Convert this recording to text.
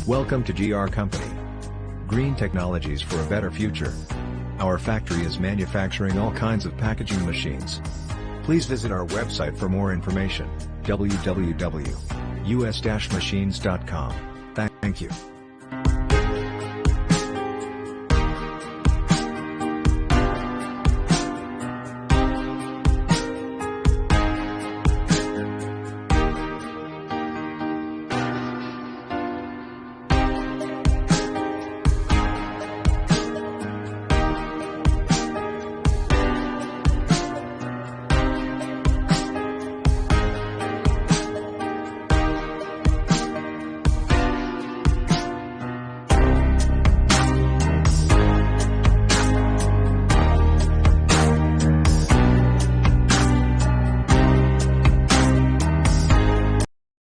Welcome to GR Company. Green technologies for a better future. Our factory is manufacturing all kinds of packaging machines. Please visit our website for more information, www.us-machines.com. Thank you.